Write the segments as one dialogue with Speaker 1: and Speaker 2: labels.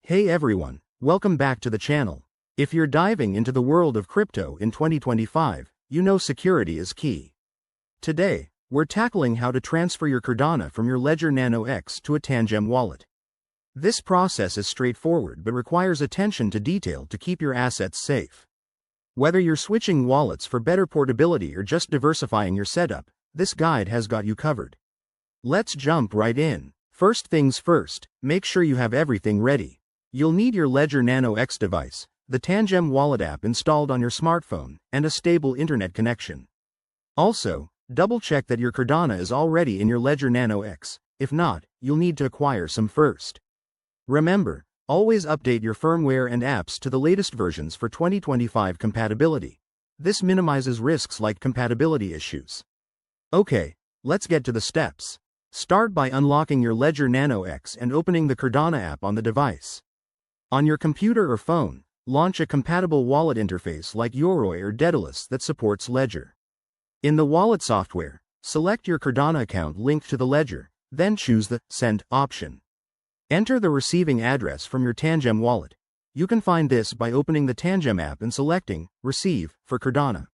Speaker 1: Hey everyone, welcome back to the channel. If you're diving into the world of crypto in 2025, you know security is key. Today, we're tackling how to transfer your Cardano from your Ledger Nano X to a Tangem wallet. This process is straightforward but requires attention to detail to keep your assets safe. Whether you're switching wallets for better portability or just diversifying your setup, this guide has got you covered. Let's jump right in. First things first, make sure you have everything ready. You'll need your Ledger Nano X device, the Tangem wallet app installed on your smartphone, and a stable internet connection. Also, double-check that your Cardano is already in your Ledger Nano X. If not, you'll need to acquire some first. Remember, always update your firmware and apps to the latest versions for 2025 compatibility. This minimizes risks like compatibility issues. Okay, let's get to the steps. Start by unlocking your Ledger Nano X and opening the Cardano app on the device. On your computer or phone, launch a compatible wallet interface like Yoroi or Daedalus that supports Ledger. In the wallet software, select your Cardano account linked to the Ledger, then choose the Send option. Enter the receiving address from your Tangem wallet. You can find this by opening the Tangem app and selecting Receive for Cardano.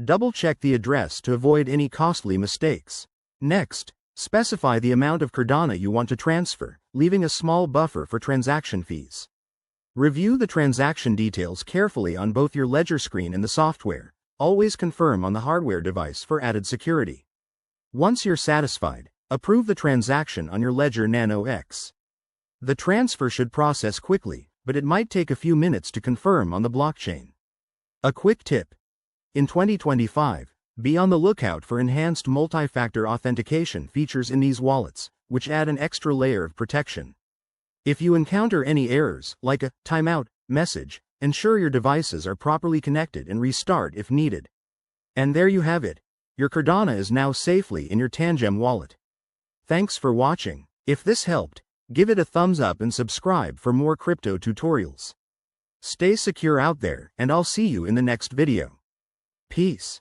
Speaker 1: Double-check the address to avoid any costly mistakes. Next, specify the amount of Cardano you want to transfer, leaving a small buffer for transaction fees. Review the transaction details carefully on both your Ledger screen and the software. Always confirm on the hardware device for added security. Once you're satisfied, approve the transaction on your Ledger Nano X. The transfer should process quickly, but it might take a few minutes to confirm on the blockchain. A quick tip. In 2025, be on the lookout for enhanced multi-factor authentication features in these wallets, which add an extra layer of protection. If you encounter any errors, like a timeout message, ensure your devices are properly connected and restart if needed. And there you have it. Your Cardano is now safely in your Tangem wallet. Thanks for watching. If this helped, give it a thumbs up and subscribe for more crypto tutorials. Stay secure out there, and I'll see you in the next video. Peace.